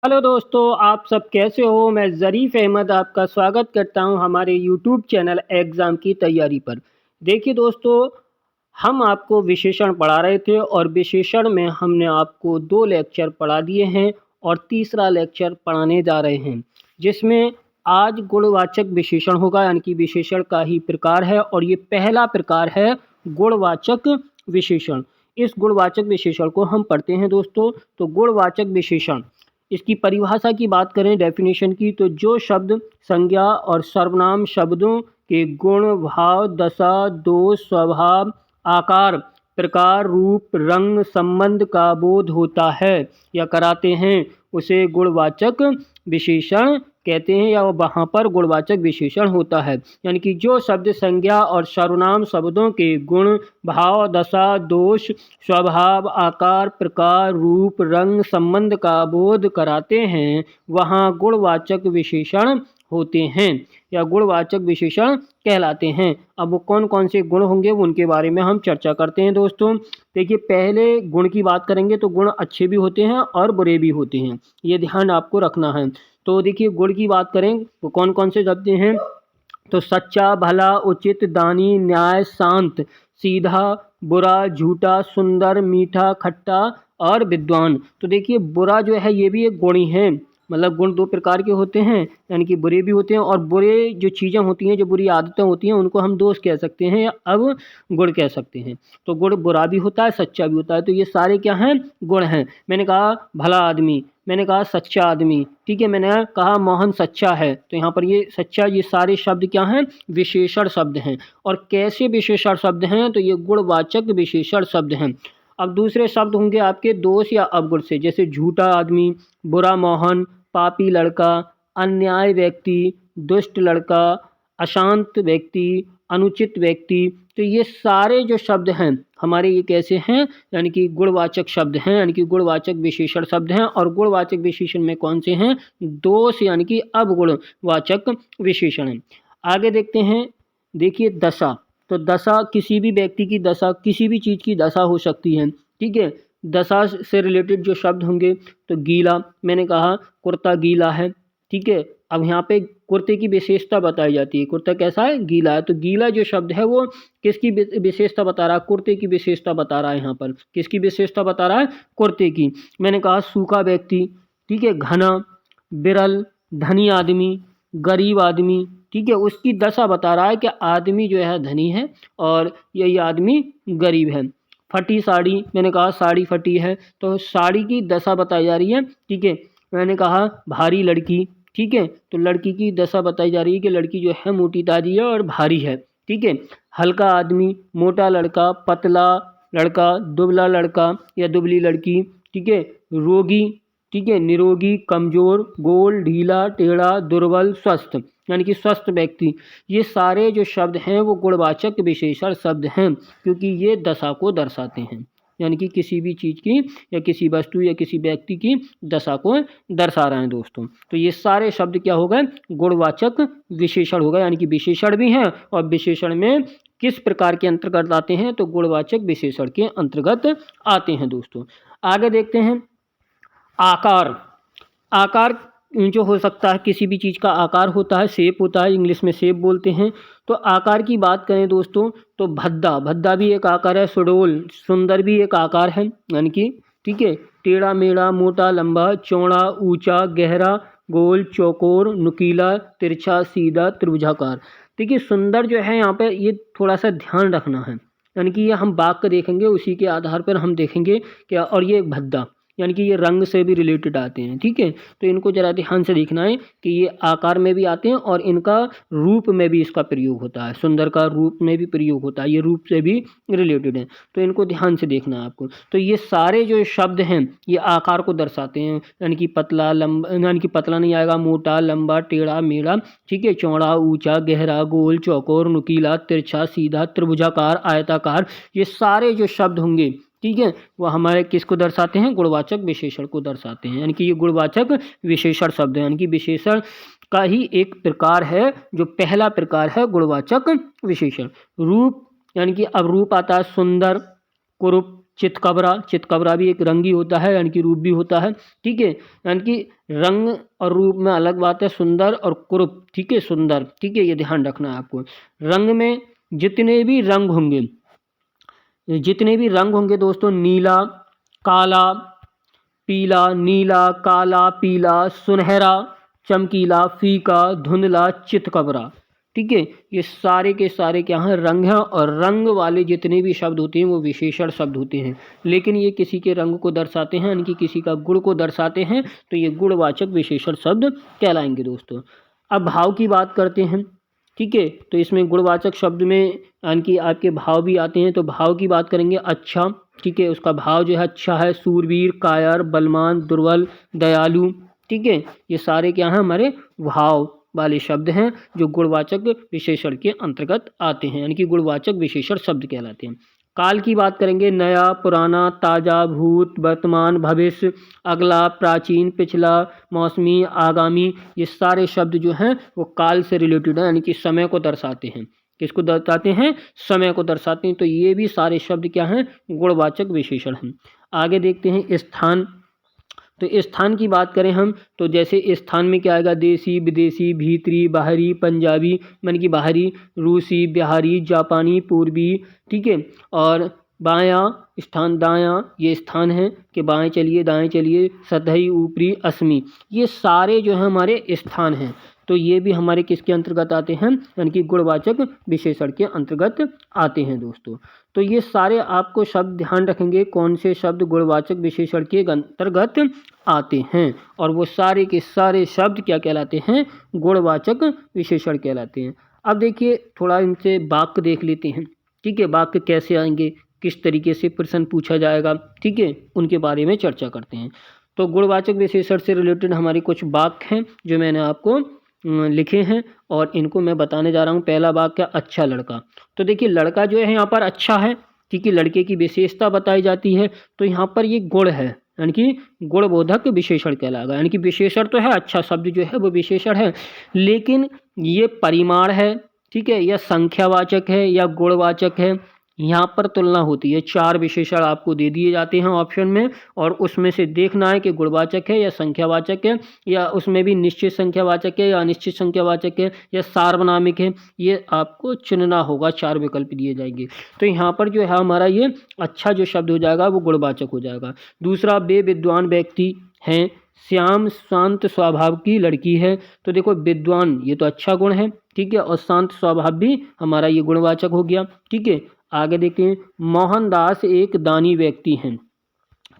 Hello दोस्तों, आप सब कैसे हो? मैं ज़रीफ़ अहमद आपका स्वागत करता हूं हमारे यूट्यूब चैनल एग्ज़ाम की तैयारी पर। देखिए दोस्तों, हम आपको विशेषण पढ़ा रहे थे और विशेषण में हमने आपको 2 लेक्चर पढ़ा दिए हैं और तीसरा लेक्चर पढ़ाने जा रहे हैं, जिसमें आज गुणवाचक विशेषण होगा, यानी कि विशेषण का ही प्रकार है और ये पहला प्रकार है गुणवाचक विशेषण। इस गुणवाचक विशेषण को हम पढ़ते हैं दोस्तों। तो गुणवाचक विशेषण, इसकी परिभाषा की बात करें, डेफिनेशन की, तो जो शब्द संज्ञा और सर्वनाम शब्दों के गुण, भाव, दशा, दोष, स्वभाव, आकार, प्रकार, रूप, रंग, संबंध का बोध होता है या कराते हैं, उसे गुणवाचक विशेषण कहते हैं या वहाँ पर गुणवाचक विशेषण होता है। यानी कि जो शब्द संज्ञा और सर्वनाम शब्दों के गुण, भाव, दशा, दोष, स्वभाव, आकार, प्रकार, रूप, रंग, संबंध का बोध कराते हैं, वहाँ गुणवाचक विशेषण होते हैं या गुणवाचक विशेषण कहलाते हैं। अब वो कौन कौन से गुण होंगे उनके बारे में हम चर्चा करते हैं दोस्तों। देखिए, पहले गुण की बात करेंगे तो गुण अच्छे भी होते हैं और बुरे भी होते हैं, ये ध्यान आपको रखना है। तो देखिए, गुण की बात करें तो कौन कौन से शब्द हैं, तो सच्चा, भला, उचित, दानी, न्याय, शांत, सीधा, बुरा, झूठा, सुंदर, मीठा, खट्टा और विद्वान। तो देखिए, बुरा जो है ये भी एक गुण ही है। मतलब गुण 2 प्रकार के होते हैं, यानी कि बुरे भी होते हैं, और बुरे जो चीज़ें होती हैं, जो बुरी आदतें होती हैं, उनको हम दोष कह सकते हैं या अब गुण कह सकते हैं। तो गुण बुरा भी होता है, सच्चा भी होता है। तो ये सारे क्या हैं? गुण हैं। मैंने कहा भला आदमी, मैंने कहा सच्चा आदमी, ठीक है, मैंने कहा मोहन सच्चा है। तो यहाँ पर ये सच्चा, ये सारे शब्द क्या हैं? विशेषण शब्द हैं। और कैसे विशेषण शब्द हैं? तो ये गुणवाचक विशेषण शब्द हैं। अब दूसरे शब्द होंगे आपके दोष या अवगुण से, जैसे झूठा आदमी, बुरा मोहन, पापी लड़का, अन्याय व्यक्ति, दुष्ट लड़का, अशांत व्यक्ति, अनुचित व्यक्ति। तो ये सारे जो शब्द हैं हमारे, ये कैसे हैं? यानी कि गुणवाचक शब्द हैं, यानी कि गुणवाचक विशेषण शब्द हैं। और गुणवाचक विशेषण में कौन से हैं? दोष यानी कि अवगुणवाचक विशेषण हैं। आगे देखते हैं। देखिए, दशा। तो दशा, किसी भी व्यक्ति की दशा, किसी भी चीज़ की दशा हो सकती है, ठीक है। दशा से रिलेटेड जो शब्द होंगे, तो गीला, मैंने कहा कुर्ता गीला है, ठीक है। अब यहाँ पे कुर्ते की विशेषता बताई जाती है, कुर्ता कैसा है? गीला है। तो गीला जो शब्द है वो किसकी विशेषता बता रहा है? कुर्ते की विशेषता बता रहा है। यहाँ पर किसकी विशेषता बता रहा है? कुर्ते की। मैंने कहा सूखा व्यक्ति, ठीक है, घना, बिरल, धनी आदमी, गरीब आदमी, ठीक है, उसकी दशा बता रहा है कि आदमी जो है धनी है और यही आदमी गरीब है। फटी साड़ी, मैंने कहा साड़ी फटी है, तो साड़ी की दशा बताई जा रही है, ठीक है। मैंने कहा भारी लड़की, ठीक है, तो लड़की की दशा बताई जा रही है कि लड़की जो है मोटी ताजी है और भारी है, ठीक है। हल्का आदमी, मोटा लड़का, पतला लड़का, दुबला लड़का या दुबली लड़की, ठीक है। रोगी, ठीक है, निरोगी, कमज़ोर, गोल, ढीला, टेढ़ा, दुर्बल, स्वस्थ, यानी कि स्वस्थ व्यक्ति। ये सारे जो शब्द हैं वो गुणवाचक विशेषण शब्द हैं, क्योंकि ये दशा को दर्शाते हैं, यानी कि किसी भी चीज़ की या किसी वस्तु या किसी व्यक्ति की दशा को दर्शा रहे हैं दोस्तों। तो ये सारे शब्द क्या हो गए? गुणवाचक विशेषण हो गए, यानी कि विशेषण भी हैं और विशेषण में किस प्रकार के अंतर्गत आते हैं? तो गुणवाचक विशेषण के अंतर्गत आते हैं दोस्तों। आगे देखते हैं। आकार। आकार जो हो सकता है, किसी भी चीज़ का आकार होता है, शेप होता है, इंग्लिश में शेप बोलते हैं। तो आकार की बात करें दोस्तों, तो भद्दा, भद्दा भी एक आकार है। सुडौल, सुंदर भी एक आकार है, यानी कि, ठीक है। टेढ़ा मेढ़ा, मोटा लंबा, चौड़ा ऊंचा, गहरा, गोल, चौकोर, नुकीला, तिरछा, सीधा, त्रिभुजाकार। देखिए, सुंदर जो है यहाँ पे, ये थोड़ा सा ध्यान रखना है, यानी कि ये हम वाक्य देखेंगे, उसी के आधार पर हम देखेंगे क्या। और ये भद्दा, यानी कि ये रंग से भी रिलेटेड आते हैं, ठीक है। तो इनको जरा ध्यान से देखना है कि ये आकार में भी आते हैं और इनका रूप में भी इसका प्रयोग होता है। सुंदर का रूप में भी प्रयोग होता है, ये रूप से भी रिलेटेड है, तो इनको ध्यान से देखना है आपको। तो ये सारे जो शब्द हैं ये आकार को दर्शाते हैं, यानी कि पतला, लंबा, यानी कि पतला नहीं आएगा, मोटा, लंबा, टेढ़ा मेढ़ा, ठीक है, चौड़ा ऊंचा, गहरा, गोल, चौकोर, नुकीला, तिरछा, सीधा, त्रिभुजाकार, आयताकार। ये सारे जो शब्द होंगे, ठीक है, वो हमारे किसको दर्शाते हैं? गुणवाचक विशेषण को दर्शाते हैं, यानी कि ये गुणवाचक विशेषण शब्द है, यानी कि विशेषण का ही एक प्रकार है, जो पहला प्रकार है गुणवाचक विशेषण। रूप, यानी कि अब रूप आता है सुंदर, कुरूप, चितकबरा, चितकबरा भी एक रंग ही होता है, यानी कि रूप भी होता है। ठीक है, यानी कि रंग और रूप में अलग बात है, सुंदर और कुरूप। ठीक है, सुंदर, ठीक है, ये ध्यान रखना है आपको। रंग में जितने भी रंग होंगे, दोस्तों, नीला, काला, पीला, नीला, काला, पीला, सुनहरा, चमकीला, फीका, धुंधला, चितकबरा। ठीक है, ये सारे के सारे क्या हैं, रंग हैं। और रंग वाले जितने भी शब्द होते हैं वो विशेषण शब्द होते हैं, लेकिन ये किसी के रंग को दर्शाते हैं, यानी कि किसी का गुण को दर्शाते हैं, तो ये गुणवाचक विशेषण शब्द कहलाएंगे दोस्तों। अब भाव की बात करते हैं। ठीक है, तो इसमें गुणवाचक शब्द में यानी कि आपके भाव भी आते हैं, तो भाव की बात करेंगे। अच्छा, ठीक है, उसका भाव जो है अच्छा है, सूरवीर, कायर, बलवान, दुर्बल, दयालु। ठीक है, ये सारे क्या हैं, हमारे भाव वाले शब्द हैं जो गुणवाचक विशेषण के अंतर्गत आते हैं, यानी कि गुणवाचक विशेषण शब्द कहलाते हैं। काल की बात करेंगे। नया, पुराना, ताज़ा, भूत, वर्तमान, भविष्य, अगला, प्राचीन, पिछला, मौसमी, आगामी। ये सारे शब्द जो हैं वो काल से रिलेटेड है, यानी कि समय को दर्शाते हैं। किसको दर्शाते हैं, समय को दर्शाते हैं। तो ये भी सारे शब्द क्या हैं, गुणवाचक विशेषण हैं। आगे देखते हैं स्थान। तो स्थान की बात करें हम, तो जैसे स्थान में क्या आएगा, देसी, विदेशी, भीतरी, बाहरी, पंजाबी, मन की बाहरी, रूसी, बिहारी, जापानी, पूर्वी। ठीक है, और बायां स्थान, दायां, ये स्थान है कि बाएं चलिए, दाएं चलिए, सतही, ऊपरी, असमी, ये सारे जो हैं हमारे स्थान हैं। तो ये भी हमारे किसके अंतर्गत आते हैं, यानी कि गुणवाचक विशेषण के अंतर्गत आते हैं दोस्तों। तो ये सारे आपको शब्द ध्यान रखेंगे, कौन से शब्द गुणवाचक विशेषण के अंतर्गत आते हैं, और वो सारे के सारे शब्द क्या कहलाते हैं, गुणवाचक विशेषण कहलाते हैं। अब देखिए थोड़ा इनसे वाक्य देख लेते हैं। ठीक है, वाक्य कैसे आएंगे, किस तरीके से प्रश्न पूछा जाएगा, ठीक है, उनके बारे में चर्चा करते हैं। तो गुणवाचक विशेषण से रिलेटेड हमारे कुछ वाक्य हैं जो मैंने आपको लिखे हैं, और इनको मैं बताने जा रहा हूँ। पहला वाक्य, अच्छा लड़का। तो देखिए लड़का जो है यहाँ पर अच्छा है, ठीक है, लड़के की विशेषता बताई जाती है, तो यहाँ पर ये गुण है, यानी कि गुणबोधक विशेषण कहलाएगा। यानी कि विशेषण तो है, अच्छा शब्द जो है वो विशेषण है, लेकिन ये परिमाण है, ठीक है, या संख्यावाचक है या गुणवाचक है, यहाँ पर तुलना होती है। 4 विशेषण आपको दे दिए जाते हैं ऑप्शन में, और उसमें से देखना है कि गुणवाचक है या संख्यावाचक है, या उसमें भी निश्चित संख्यावाचक है या अनिश्चित संख्यावाचक है, या सार्वनामिक है, ये आपको चुनना होगा। 4 विकल्प दिए जाएंगे। तो यहाँ पर जो है हमारा ये अच्छा जो शब्द हो जाएगा वो गुणवाचक हो जाएगा। दूसरा, वे विद्वान व्यक्ति हैं, श्याम शांत स्वभाव की लड़की है। तो देखो विद्वान ये तो अच्छा गुण है, ठीक है, और शांत स्वभाव भी हमारा ये गुणवाचक हो गया। ठीक है, आगे देखते हैं। मोहनदास एक दानी व्यक्ति हैं।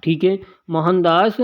ठीक है, मोहनदास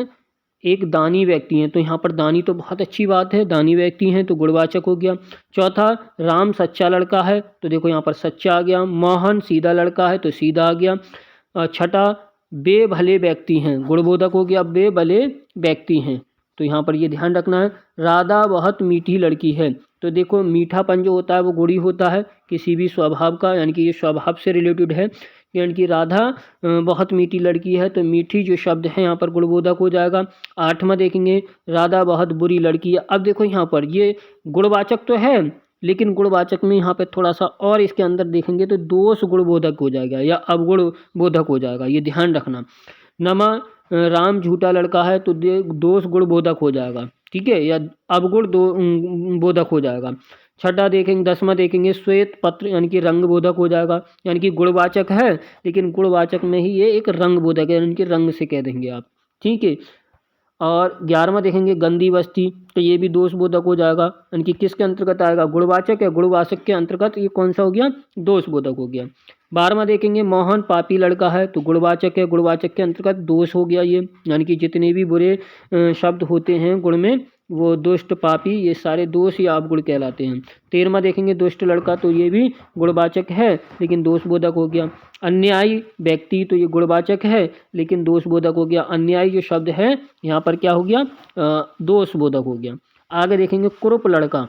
एक दानी व्यक्ति हैं, तो यहाँ पर दानी तो बहुत अच्छी बात है, दानी व्यक्ति हैं तो गुणवाचक हो गया। चौथा, राम सच्चा लड़का है, तो देखो यहाँ पर सच्चा आ गया। मोहन सीधा लड़का है तो सीधा आ गया। छठा, बे भले व्यक्ति हैं, गुणबोधक हो गया, बे भले व्यक्ति हैं, तो यहाँ पर ये ध्यान रखना है। राधा बहुत मीठी लड़की है, तो देखो मीठापन जो होता है वो गुणी होता है किसी भी स्वभाव का, यानी कि ये स्वभाव से रिलेटेड है, यानी कि राधा बहुत मीठी लड़की है, तो मीठी जो शब्द है यहाँ पर गुणबोधक हो जाएगा। 8वां देखेंगे, राधा बहुत बुरी लड़की है। अब देखो यहाँ पर ये गुणवाचक तो है, लेकिन गुणवाचक में यहाँ पे थोड़ा सा और इसके अंदर देखेंगे तो दोष गुणबोधक हो जाएगा या अवगुण बोधक हो जाएगा, ये ध्यान रखना। नमा, राम झूठा लड़का है, तो दोष गुणबोधक हो जाएगा, ठीक है, या अवगुण बोधक हो जाएगा। छठा देखेंगे, 10वां देखेंगे, श्वेत पत्र, यानी कि रंग बोधक हो जाएगा, यानी कि गुणवाचक है लेकिन गुणवाचक में ही ये एक रंग बोधक है, यानी कि रंग से कह देंगे आप, ठीक है। और 11वां देखेंगे, गंदी बस्ती, तो ये भी दोष बोधक हो जाएगा, यानी कि किसके अंतर्गत आएगा, गुणवाचक है, गुणवाचक के अंतर्गत ये कौन सा हो गया, दोष बोधक हो गया। 12वां देखेंगे, मोहन पापी लड़का है, तो गुणवाचक है, गुणवाचक के अंतर्गत दोष हो गया ये, यानी कि जितने भी बुरे शब्द होते हैं गुण में, वो दुष्ट, पापी, ये सारे दोष या अवगुण कहलाते हैं। 13वां देखेंगे, दुष्ट लड़का, तो ये भी गुणवाचक है लेकिन दोष बोधक हो गया। अन्यायी व्यक्ति, तो ये गुणवाचक है लेकिन दोष बोधक हो गया। अन्यायी जो शब्द है यहाँ पर क्या हो गया, दोष बोधक हो गया। आगे देखेंगे, कुरूप लड़का,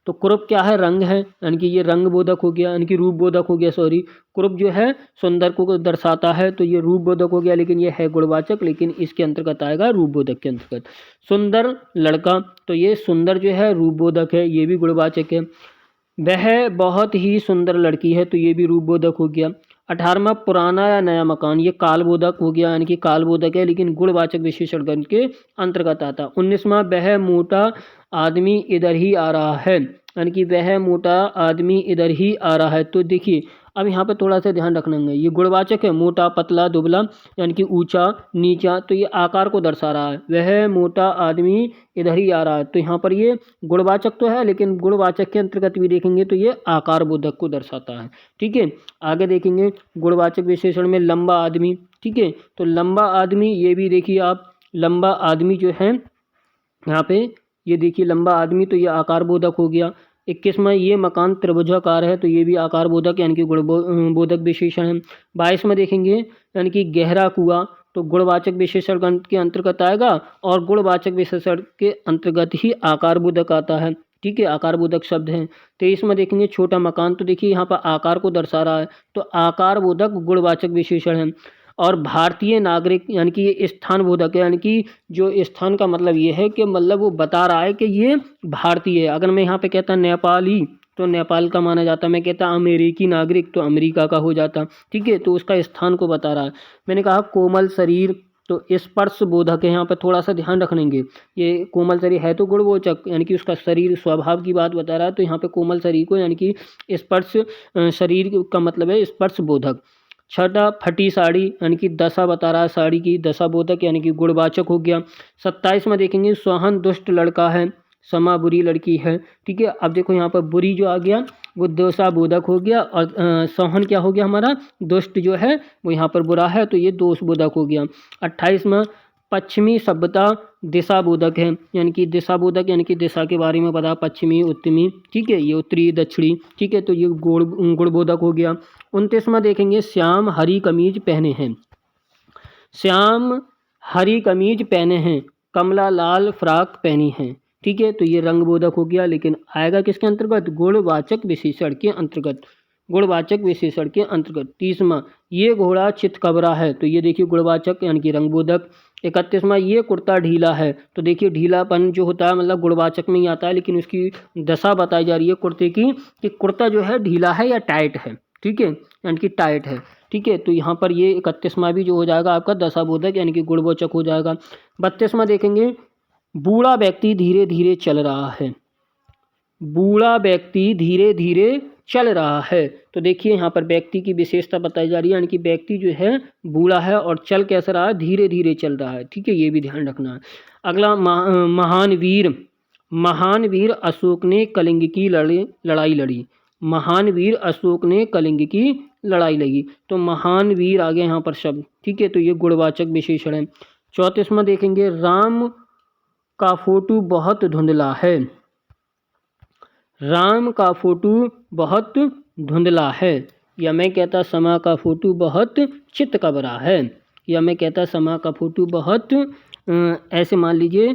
तो कुरूप क्या है, रंग है, यानी कि ये रंग बोधक हो गया, यानी कि रूप बोधक हो गया, सॉरी। कुरूप जो है सुंदर को दर्शाता है, तो ये रूप बोधक हो गया, लेकिन ये है गुणवाचक, लेकिन इसके अंतर्गत आएगा रूप बोधक के अंतर्गत। सुंदर लड़का, तो ये सुंदर जो है रूप बोधक है, ये भी गुणवाचक है। वह बहुत ही सुंदर लड़की है, तो ये भी रूप बोधक हो गया। 18वां पुराना या नया मकान, ये कालबोधक हो गया, यानी कि कालबोधक है लेकिन गुणवाचक विशेषण गण के अंतर्गत आता है। 19वां वह मोटा आदमी इधर ही आ रहा है, यानी कि वह मोटा आदमी इधर ही आ रहा है। तो देखिए अब यहाँ पे थोड़ा सा ध्यान रखना है, ये गुणवाचक है, मोटा, पतला, दुबला, यानी कि ऊंचा, नीचा, तो ये आकार को दर्शा रहा है। वह मोटा आदमी इधर ही आ रहा है, तो यहाँ पर ये गुणवाचक तो है लेकिन गुणवाचक के अंतर्गत भी देखेंगे तो ये आकार बोधक को दर्शाता है। ठीक है, आगे देखेंगे गुणवाचक विशेषण में लंबा आदमी। ठीक है, तो लंबा आदमी, ये भी देखिए आप, लंबा आदमी जो है यहाँ पे, ये देखिए लंबा आदमी, तो ये आकार बोधक हो गया। 21वां ये मकान त्रिभुजाकार है, तो ये भी आकार बोधक यानी कि बोधक विशेषण है। 22वां देखेंगे यानी कि गहरा कुआं, तो गुणवाचक विशेषण गण के अंतर्गत आएगा और गुणवाचक विशेषण के अंतर्गत ही आकार बोधक आता है। ठीक है, आकार बोधक शब्द है। 23वां देखेंगे छोटा मकान, तो देखिए यहाँ पर आकार को दर्शा रहा है, तो आकार बोधक गुणवाचक विशेषण है। और भारतीय नागरिक, यानी कि ये स्थान बोधक है, यानी कि जो स्थान का मतलब ये है कि मतलब वो बता रहा है कि ये भारतीय है। अगर मैं यहाँ पे कहता नेपाली, तो नेपाल का माना जाता। मैं कहता अमेरिकी नागरिक, तो अमेरिका का हो जाता। ठीक है, तो उसका स्थान को बता रहा है। मैंने कहा कोमल शरीर, तो स्पर्श बोधक है, यहाँ पर थोड़ा सा ध्यान रखेंगे। ये कोमल शरीर है तो गुणवाचक, यानी कि उसका शरीर स्वभाव की बात बता रहा है, तो यहाँ पे कोमल शरीर को यानी कि स्पर्श शरीर का मतलब है स्पर्श बोधक। छठा फटी साड़ी, यानी कि दशा बता रहा है साड़ी की, दशा बोधक यानी कि गुणवाचक हो गया। 27वां देखेंगे सोहन दुष्ट लड़का है, समा बुरी लड़की है। ठीक है, अब देखो यहाँ पर बुरी जो आ गया वो दोषा बोधक हो गया और सोहन क्या हो गया हमारा, दुष्ट जो है वो यहाँ पर बुरा है, तो ये दोष बोधक हो गया। 28वां पश्चिमी सभ्यता दिशा बोधक है, यानी कि दिशा बोधक यानी कि दिशा के बारे में बता, पश्चिमी उत्तरी। ठीक है, ये उत्तरी दक्षिणी। ठीक है, तो ये गुण बोधक हो गया। 29वां देखेंगे श्याम हरी कमीज पहने हैं, श्याम हरी कमीज पहने हैं, कमला लाल फ्रॉक पहनी है। ठीक है, तो ये रंग बोधक हो गया, लेकिन आएगा किसके अंतर्गत, गुणवाचक विशेषण के अंतर्गत, गुणवाचक विशेषण के अंतर्गत। 30वां ये घोड़ा चितकबरा है, तो ये देखिए गुणवाचक यानी कि रंग बोधक। 31वां ये कुर्ता ढीला है, तो देखिए ढीलापन जो होता है मतलब गुणवाचक में ही आता है, लेकिन उसकी दशा बताई जा रही है कुर्ते की कि कुर्ता जो है ढीला है या टाइट है। ठीक है, यानी कि टाइट है। ठीक है, तो यहाँ पर ये 31वां भी जो हो जाएगा आपका दशा बोधक यानी कि गुणवाचक हो जाएगा। 32वां देखेंगे बूढ़ा व्यक्ति धीरे धीरे चल रहा है, बूढ़ा व्यक्ति धीरे धीरे चल रहा है, तो देखिए यहाँ पर व्यक्ति की विशेषता बताई जा रही है, यानी कि व्यक्ति जो है बूढ़ा है और चल कैसा रहा है, धीरे धीरे चल रहा है। ठीक है, ये भी ध्यान रखना है। अगला महान वीर, महान वीर अशोक ने कलिंग की लड़ाई लड़ी, महान वीर अशोक ने कलिंग की लड़ाई लड़ी, तो महान वीर आ गया यहाँ पर शब्द। ठीक है, तो ये गुणवाचक विशेषण है। 34वां देखेंगे राम का फोटो बहुत धुंधला है, राम का फोटो बहुत धुंधला है, या मैं कहता समा का फोटो बहुत चितकबरा है, या मैं कहता समा का फोटो बहुत ऐसे मान लीजिए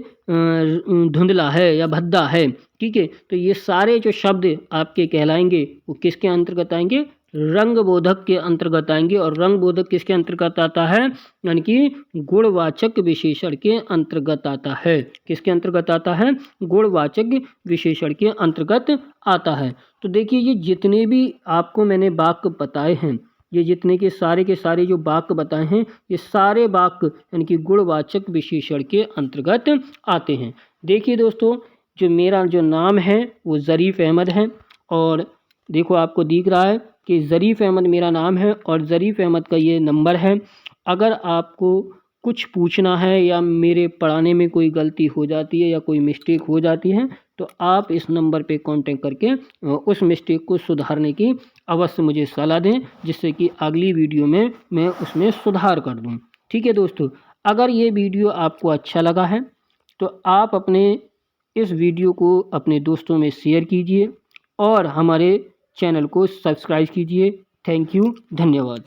धुंधला है या भद्दा है। ठीक है, तो ये सारे जो शब्द आपके कहलाएंगे वो किसके अंतर्गत आएंगे, रंग बोधक के अंतर्गत आएंगे। और रंग बोधक किसके अंतर्गत आता है, यानी कि गुणवाचक विशेषण के अंतर्गत आता है। किसके अंतर्गत आता है, गुणवाचक विशेषण के अंतर्गत आता है। तो देखिए ये जितने भी आपको मैंने वाक्य बताए हैं, ये जितने के सारे जो वाक्य बताए हैं, ये सारे वाक्य यानी कि गुणवाचक विशेषण के अंतर्गत आते हैं। देखिए दोस्तों, जो मेरा जो नाम है वो ज़रीफ़ अहमद है, और देखो आपको दिख रहा है कि ज़रीफ़ अहमद मेरा नाम है और ज़रीफ़ अहमद का ये नंबर है। अगर आपको कुछ पूछना है या मेरे पढ़ाने में कोई गलती हो जाती है या कोई मिस्टेक हो जाती है, तो आप इस नंबर पे कांटेक्ट करके उस मिस्टेक को सुधारने की अवश्य मुझे सलाह दें, जिससे कि अगली वीडियो में मैं उसमें सुधार कर दूं। ठीक है दोस्तों, अगर ये वीडियो आपको अच्छा लगा है तो आप अपने इस वीडियो को अपने दोस्तों में शेयर कीजिए और हमारे चैनल को सब्सक्राइब कीजिए। थैंक यू, धन्यवाद।